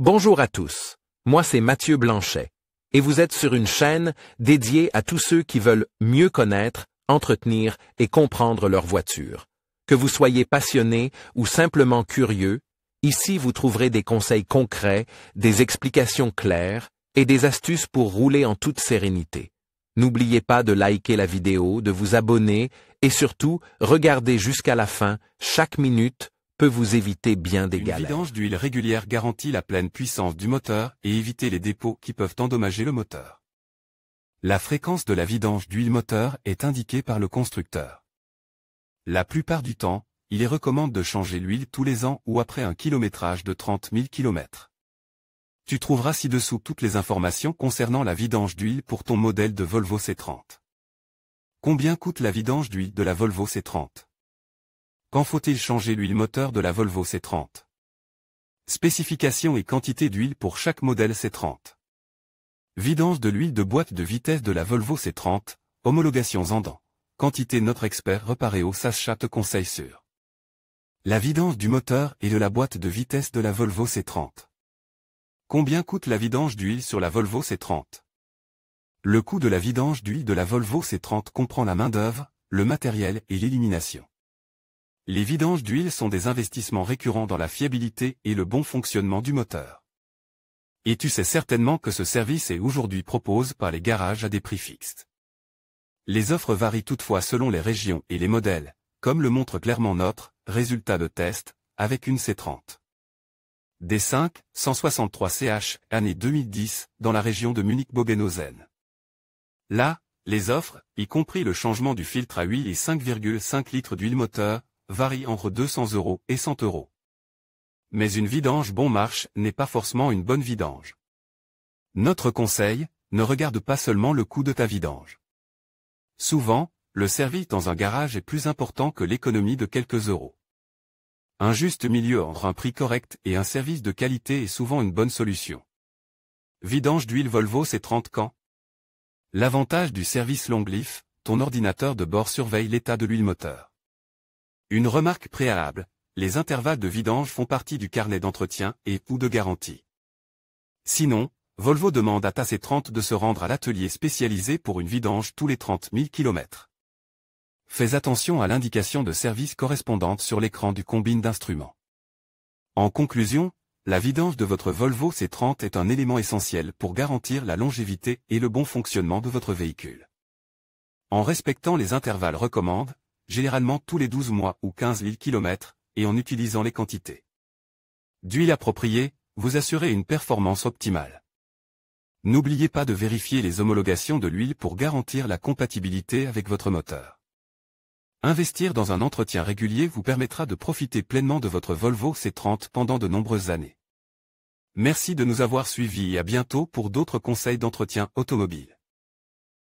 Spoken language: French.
Bonjour à tous, moi c'est Mathieu Blanchet, et vous êtes sur une chaîne dédiée à tous ceux qui veulent mieux connaître, entretenir et comprendre leur voiture. Que vous soyez passionné ou simplement curieux, ici vous trouverez des conseils concrets, des explications claires et des astuces pour rouler en toute sérénité. N'oubliez pas de liker la vidéo, de vous abonner et surtout, regardez jusqu'à la fin, chaque minute peut vous éviter bien des galères. Une vidange d'huile régulière garantit la pleine puissance du moteur et éviter les dépôts qui peuvent endommager le moteur. La fréquence de la vidange d'huile moteur est indiquée par le constructeur. La plupart du temps, il est recommandé de changer l'huile tous les ans ou après un kilométrage de 30 000 km. Tu trouveras ci-dessous toutes les informations concernant la vidange d'huile pour ton modèle de Volvo C30. Combien coûte la vidange d'huile de la Volvo C30? Quand faut-il changer l'huile moteur de la Volvo C30? Spécifications et quantité d'huile pour chaque modèle C30. Vidange de l'huile de boîte de vitesse de la Volvo C30, homologation Zendan. Quantité notre expert Repareo Sascha te conseille sur. La vidange du moteur et de la boîte de vitesse de la Volvo C30. Combien coûte la vidange d'huile sur la Volvo C30? Le coût de la vidange d'huile de la Volvo C30 comprend la main-d'œuvre, le matériel et l'élimination. Les vidanges d'huile sont des investissements récurrents dans la fiabilité et le bon fonctionnement du moteur. Et tu sais certainement que ce service est aujourd'hui proposé par les garages à des prix fixes. Les offres varient toutefois selon les régions et les modèles, comme le montre clairement notre résultat de test avec une C30. D5, 163 CH, année 2010, dans la région de Munich-Bogenhausen. Là, les offres, y compris le changement du filtre à huile et 5,5 litres d'huile moteur, varient entre 200 € et 100 €. Mais une vidange bon marche n'est pas forcément une bonne vidange. Notre conseil, ne regarde pas seulement le coût de ta vidange. Souvent, le service dans un garage est plus important que l'économie de quelques euros. Un juste milieu entre un prix correct et un service de qualité est souvent une bonne solution. Vidange d'huile Volvo C30 quand? L'avantage du service Long Life, ton ordinateur de bord surveille l'état de l'huile moteur. Une remarque préalable, les intervalles de vidange font partie du carnet d'entretien et ou de garantie. Sinon, Volvo demande à ta C30 de se rendre à l'atelier spécialisé pour une vidange tous les 30 000 km. Fais attention à l'indication de service correspondante sur l'écran du combine d'instruments. En conclusion, la vidange de votre Volvo C30 est un élément essentiel pour garantir la longévité et le bon fonctionnement de votre véhicule. En respectant les intervalles recommandés, généralement tous les 12 mois ou 15 000 km, et en utilisant les quantités d'huile appropriée, vous assurez une performance optimale. N'oubliez pas de vérifier les homologations de l'huile pour garantir la compatibilité avec votre moteur. Investir dans un entretien régulier vous permettra de profiter pleinement de votre Volvo C30 pendant de nombreuses années. Merci de nous avoir suivis et à bientôt pour d'autres conseils d'entretien automobile.